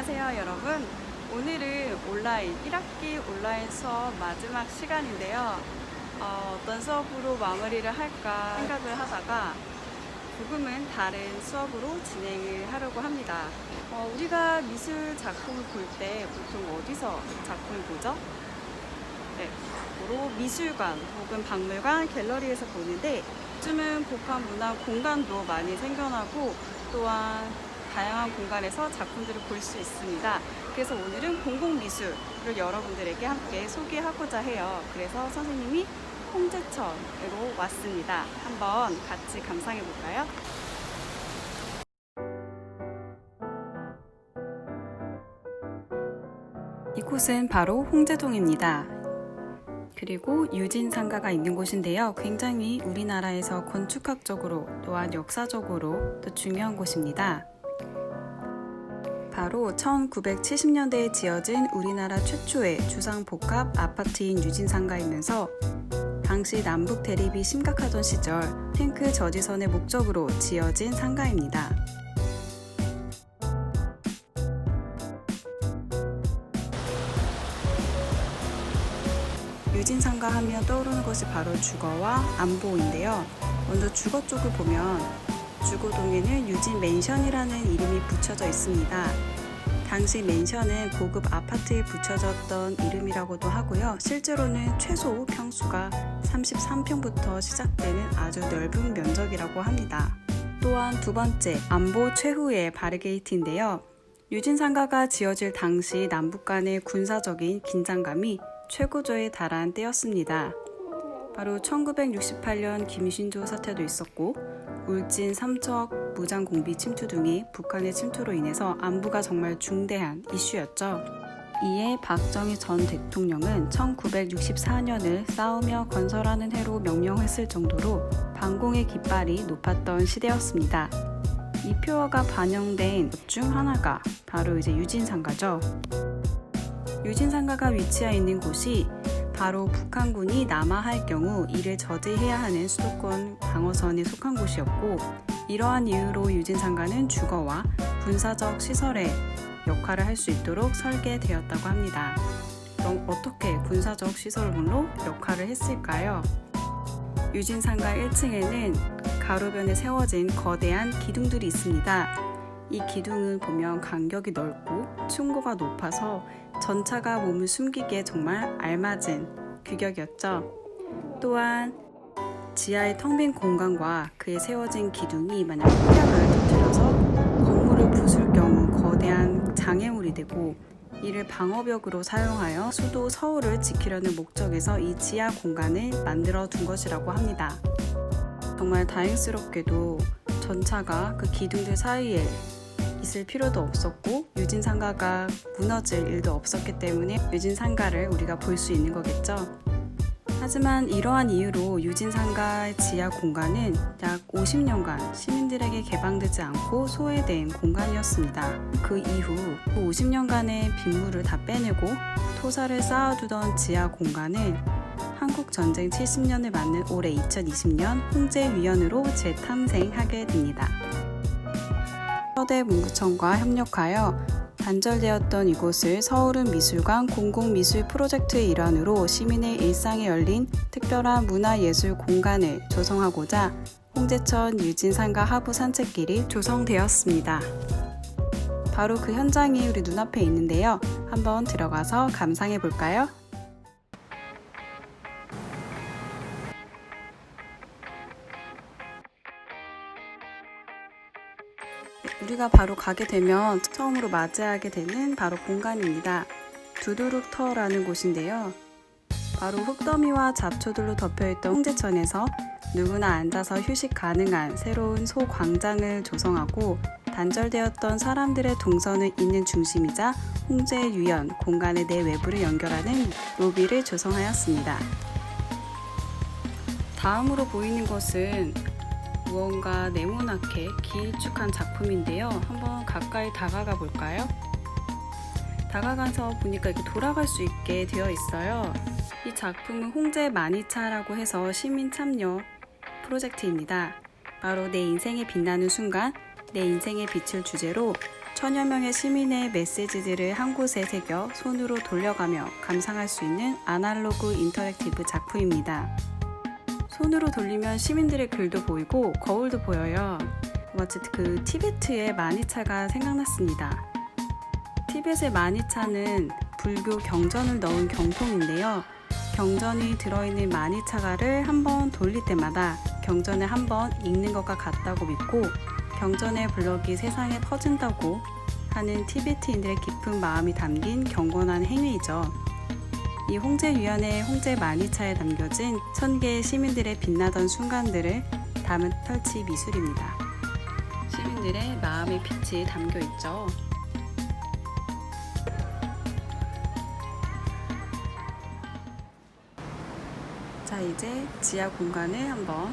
안녕하세요 여러분. 오늘은 온라인 1학기 온라인 수업 마지막 시간인데요. 어떤 수업으로 마무리를 할까 생각을 하다가 조금은 다른 수업으로 진행을 하려고 합니다. 우리가 미술 작품을 볼 때 보통 어디서 작품을 보죠? 네, 바로 미술관 혹은 박물관, 갤러리에서 보는데 요즘은 복합 문화 공간도 많이 생겨나고 또한 다양한 공간에서 작품들을 볼 수 있습니다. 그래서 오늘은 공공미술을 여러분들에게 함께 소개하고자 해요. 그래서 선생님이 홍제천으로 왔습니다. 한번 같이 감상해 볼까요? 이곳은 바로 홍제동입니다. 그리고 유진상가가 있는 곳인데요. 굉장히 우리나라에서 건축학적으로 또한 역사적으로 또 중요한 곳입니다. 바로 1970년대에 지어진 우리나라 최초의 주상복합 아파트인 유진상가이면서 당시 남북 대립이 심각하던 시절 탱크 저지선의 목적으로 지어진 상가입니다. 유진상가 하면 떠오르는 것이 바로 주거와 안보인데요. 먼저 주거 쪽을 보면 주거동에는 유진 맨션이라는 이름이 붙여져 있습니다. 당시 맨션은 고급 아파트에 붙여졌던 이름이라고도 하고요. 실제로는 최소 평수가 33평부터 시작되는 아주 넓은 면적이라고 합니다. 또한 두 번째, 안보 최후의 바르게이트인데요. 유진상가가 지어질 당시 남북 간의 군사적인 긴장감이 최고조에 달한 때였습니다. 바로 1968년 김신조 사태도 있었고 울진 삼척 무장공비 침투 등의 북한의 침투로 인해서 안보가 정말 중대한 이슈였죠. 이에 박정희 전 대통령은 1964년을 싸우며 건설하는 해로 명명했을 정도로 반공의 깃발이 높았던 시대였습니다. 이 표어가 반영된 것 중 하나가 바로 유진상가죠. 유진상가가 위치해 있는 곳이 바로 북한군이 남하할 경우 이를 저지해야 하는 수도권 방어선에 속한 곳이었고, 이러한 이유로 유진상가는 주거와 군사적 시설의 역할을 할 수 있도록 설계되었다고 합니다. 그럼 어떻게 군사적 시설물로 역할을 했을까요? 유진상가 1층에는 가로변에 세워진 거대한 기둥들이 있습니다. 이 기둥을 보면 간격이 넓고 층고가 높아서 전차가 몸을 숨기기에 정말 알맞은 규격이었죠. 또한 지하의 텅 빈 공간과 그에 세워진 기둥이 만약 폭격을 터뜨려서 건물을 부술 경우 거대한 장애물이 되고, 이를 방어벽으로 사용하여 수도 서울을 지키려는 목적에서 이 지하 공간을 만들어 둔 것이라고 합니다. 정말 다행스럽게도 전차가 그 기둥들 사이에 있을 필요도 없었고 유진상가가 무너질 일도 없었기 때문에 유진상가를 우리가 볼 수 있는 거겠죠. 하지만 이러한 이유로 유진상가의 지하 공간은 약 50년간 시민들에게 개방되지 않고 소외된 공간이었습니다. 그 이후 50년간의 빗물을 다 빼내고 토사를 쌓아두던 지하 공간은 한국전쟁 70년을 맞는 올해 2020년 홍제위원으로 재탄생하게 됩니다. 서대문구청과 협력하여 단절되었던 이곳을 서울은 미술관 공공미술 프로젝트의 일환으로 시민의 일상에 열린 특별한 문화예술 공간을 조성하고자 홍제천 유진상가 하부 산책길이 조성되었습니다. 바로 그 현장이 우리 눈앞에 있는데요. 한번 들어가서 감상해 볼까요? 우리가 바로 가게 되면 처음으로 맞이하게 되는 바로 공간입니다. 두두룩터라는 곳인데요. 바로 흙더미와 잡초들로 덮여있던 홍제천에서 누구나 앉아서 휴식 가능한 새로운 소광장을 조성하고 단절되었던 사람들의 동선을 잇는 중심이자 홍제유연 공간의 내외부를 연결하는 로비를 조성하였습니다. 다음으로 보이는 것은 무언가 네모나게 길쭉한 작품인데요. 한번 가까이 다가가 볼까요? 다가가서 보니까 이렇게 돌아갈 수 있게 되어 있어요. 이 작품은 홍제 마니차라고 해서 시민 참여 프로젝트입니다. 바로 내 인생에 빛나는 순간, 내 인생의 빛을 주제로 천여 명의 시민의 메시지들을 한 곳에 새겨 손으로 돌려가며 감상할 수 있는 아날로그 인터랙티브 작품입니다. 손으로 돌리면 시민들의 글도 보이고 거울도 보여요. 마치 그 티베트의 마니차가 생각났습니다. 티벳의 마니차는 불교 경전을 넣은 경통인데요. 경전이 들어있는 마니차가를 한번 돌릴 때마다 경전을 한번 읽는 것과 같다고 믿고 경전의 블럭이 세상에 퍼진다고 하는 티베트인들의 깊은 마음이 담긴 경건한 행위이죠. 이 홍제유연의 홍제마니차에 담겨진 1000개의 시민들의 빛나던 순간들을 담은 펼치 미술입니다. 시민들의 마음의 빛이 담겨 있죠. 자, 이제 지하 공간을 한번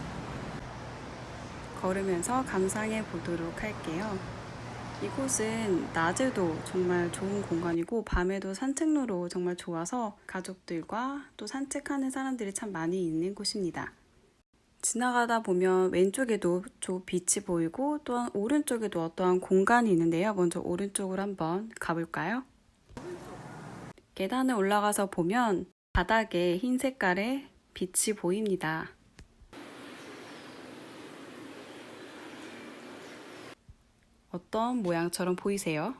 걸으면서 감상해 보도록 할게요. 이곳은 낮에도 정말 좋은 공간이고 밤에도 산책로로 정말 좋아서 가족들과 또 산책하는 사람들이 참 많이 있는 곳입니다. 지나가다 보면 왼쪽에도 저 빛이 보이고 또한 오른쪽에도 어떠한 공간이 있는데요. 먼저 오른쪽으로 한번 가볼까요? 계단을 올라가서 보면 바닥에 흰 색깔의 빛이 보입니다. 어떤 모양처럼 보이세요?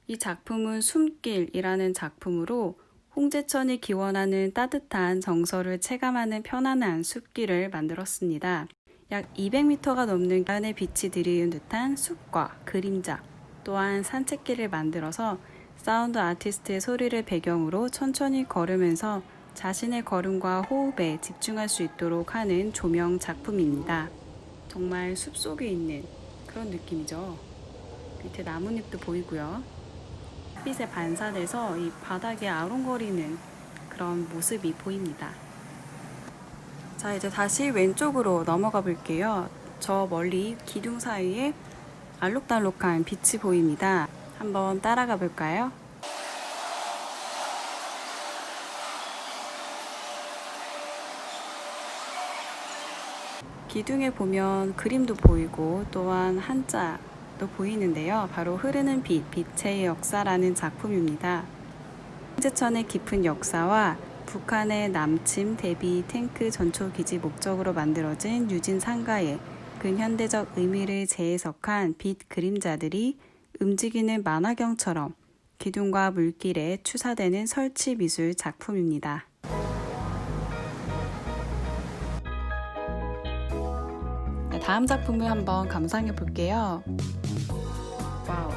이 작품은 숨길이라는 작품으로 홍제천이 기원하는 따뜻한 정서를 체감하는 편안한 숲길을 만들었습니다. 약 200m가 넘는 안에 빛이 들이운 듯한 숲과 그림자, 또한 산책길을 만들어서 사운드 아티스트의 소리를 배경으로 천천히 걸으면서 자신의 걸음과 호흡에 집중할 수 있도록 하는 조명 작품입니다. 정말 숲속에 있는 그런 느낌이죠. 밑에 나뭇잎도 보이고요. 빛에 반사돼서 이 바닥에 아롱거리는 그런 모습이 보입니다. 자, 이제 다시 왼쪽으로 넘어가 볼게요. 저 멀리 기둥 사이에 알록달록한 빛이 보입니다. 한번 따라가 볼까요? 기둥에 보면 그림도 보이고 또한 한자도 보이는데요. 바로 흐르는 빛, 빛의 역사라는 작품입니다. 홍제천의 깊은 역사와 북한의 남침 대비 탱크 전초기지 목적으로 만들어진 유진 상가의 근현대적 의미를 재해석한 빛 그림자들이 움직이는 만화경처럼 기둥과 물길에 추사되는 설치 미술 작품입니다. 다음 작품을 한번 감상해 볼게요. 와우.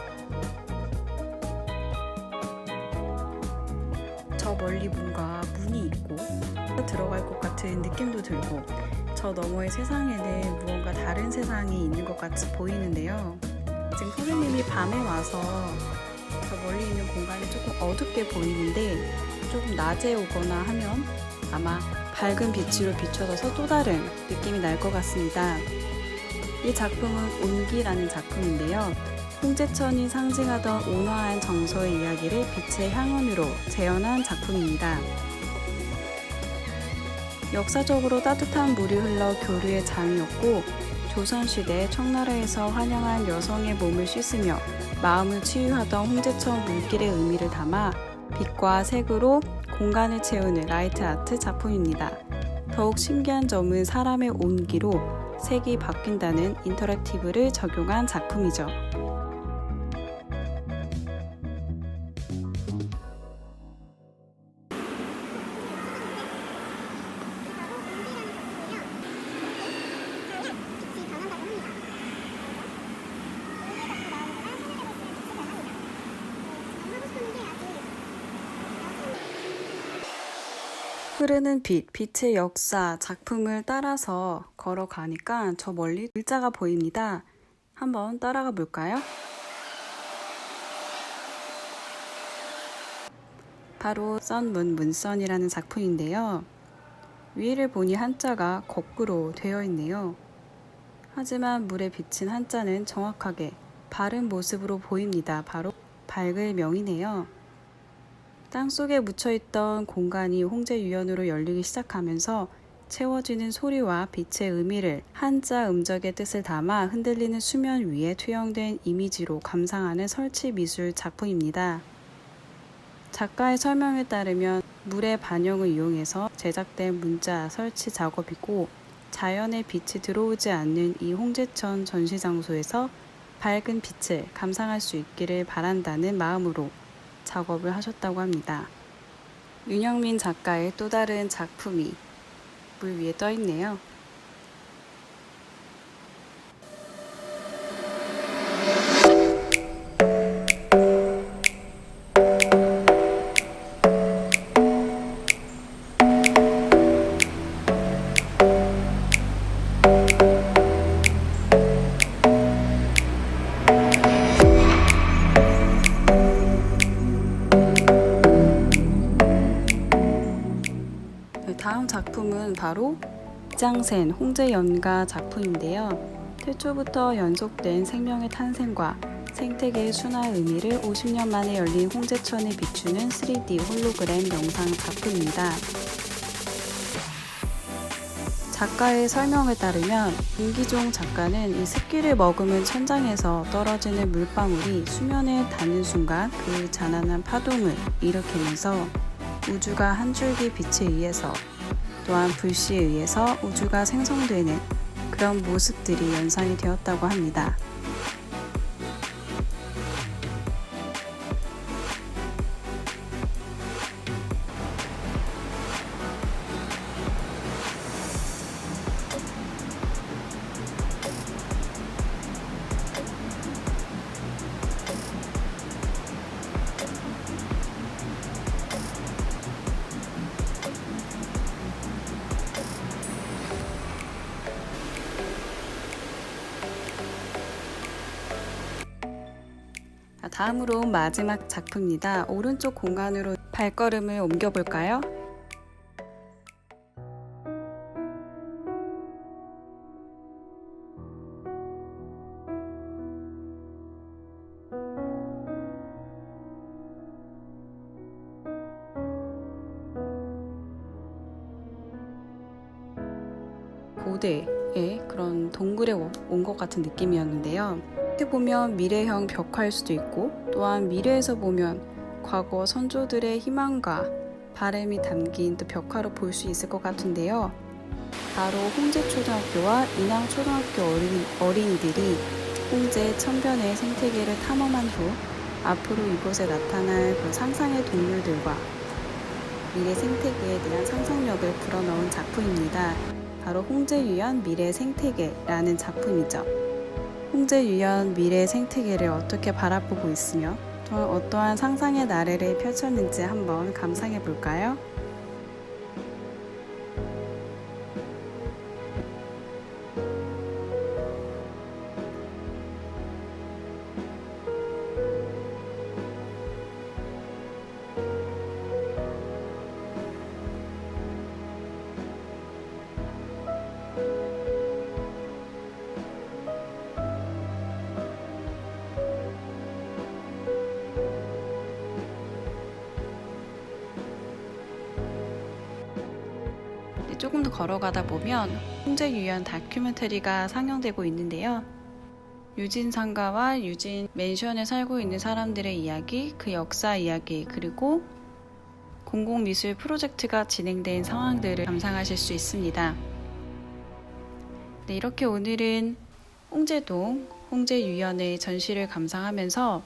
저 멀리 뭔가 문이 있고 들어갈 것 같은 느낌도 들고 저 너머의 세상에는 무언가 다른 세상이 있는 것 같이 보이는데요. 지금 선생님이 밤에 와서 저 멀리 있는 공간이 조금 어둡게 보이는데 조금 낮에 오거나 하면 아마 밝은 빛으로 비춰져서 또 다른 느낌이 날 것 같습니다. 이 작품은 온기라는 작품인데요. 홍제천이 상징하던 온화한 정서의 이야기를 빛의 향연으로 재현한 작품입니다. 역사적으로 따뜻한 물이 흘러 교류의 장이었고 조선시대 청나라에서 환영한 여성의 몸을 씻으며 마음을 치유하던 홍제천 물길의 의미를 담아 빛과 색으로 공간을 채우는 라이트 아트 작품입니다. 더욱 신기한 점은 사람의 온기로 색이 바뀐다는 인터랙티브를 적용한 작품이죠. 흐르는 빛, 빛의 역사 작품을 따라서 걸어가니까 저 멀리 글자가 보입니다. 한번 따라가 볼까요? 바로 썬문 문선이라는 작품인데요. 위를 보니 한자가 거꾸로 되어 있네요. 하지만 물에 비친 한자는 정확하게 바른 모습으로 보입니다. 바로 밝을 명이네요. 땅속에 묻혀있던 공간이 홍제유연으로 열리기 시작하면서 채워지는 소리와 빛의 의미를 한자 음적의 뜻을 담아 흔들리는 수면 위에 투영된 이미지로 감상하는 설치 미술 작품입니다. 작가의 설명에 따르면 물의 반영을 이용해서 제작된 문자 설치 작업이고, 자연의 빛이 들어오지 않는 이 홍제천 전시 장소에서 밝은 빛을 감상할 수 있기를 바란다는 마음으로 작업을 하셨다고 합니다. 윤영민 작가의 또 다른 작품이 물 위에 떠 있네요. 다음 작품은 바로 이장센 홍제연가 작품인데요. 태초부터 연속된 생명의 탄생과 생태계의 순화의 의미를 50년 만에 열린 홍제천에 비추는 3D 홀로그램 영상 작품입니다. 작가의 설명에 따르면 김기종 작가는 이 습기를 머금은 천장에서 떨어지는 물방울이 수면에 닿는 순간 그 잔한한 파동을 일으키면서 우주가 한 줄기 빛에 의해서, 또한 불씨에 의해서 우주가 생성되는 그런 모습들이 연상이 되었다고 합니다. 다음으로 마지막 작품입니다. 오른쪽 공간으로 발걸음을 옮겨볼까요? 고대의 그런 동굴에 온 것 같은 느낌이었는데요. 이렇게 보면 미래형 벽화일 수도 있고, 또한 미래에서 보면 과거 선조들의 희망과 바람이 담긴 또 벽화로 볼 수 있을 것 같은데요. 바로 홍제초등학교와 인왕초등학교 어린이들이 홍제 천변의 생태계를 탐험한 후 앞으로 이곳에 나타날 그 상상의 동물들과 미래 생태계에 대한 상상력을 불어넣은 작품입니다. 바로 홍제유연 미래 생태계라는 작품이죠. 홍제유연 미래 생태계를 어떻게 바라보고 있으며 또 어떠한 상상의 나래를 펼쳤는지 한번 감상해 볼까요? 조금 더 걸어가다 보면 홍제유연 다큐멘터리가 상영되고 있는데요. 유진 상가와 유진 맨션에 살고 있는 사람들의 이야기, 그 역사 이야기, 그리고 공공미술 프로젝트가 진행된 상황들을 감상하실 수 있습니다. 네, 이렇게 오늘은 홍제동, 홍제유연의 전시를 감상하면서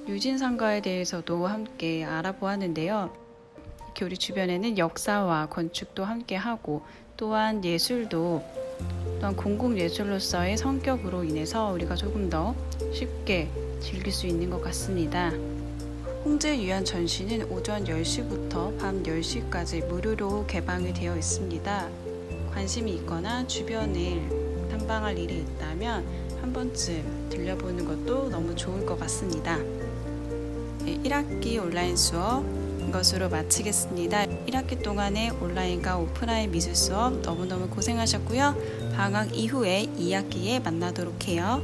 유진 상가에 대해서도 함께 알아보았는데요. 이렇게 우리 주변에는 역사와 건축도 함께 하고, 또한 예술도 또한 공공예술로서의 성격으로 인해서 우리가 조금 더 쉽게 즐길 수 있는 것 같습니다. 홍제유연 전시는 오전 10시부터 밤 10시까지 무료로 개방이 되어 있습니다. 관심이 있거나 주변에 탐방할 일이 있다면 한 번쯤 들려보는 것도 너무 좋을 것 같습니다. 1학기 온라인 수업 이것으로 마치겠습니다. 1학기 동안의 온라인과 오프라인 미술 수업 너무너무 고생하셨고요. 방학 이후에 2학기에 만나도록 해요.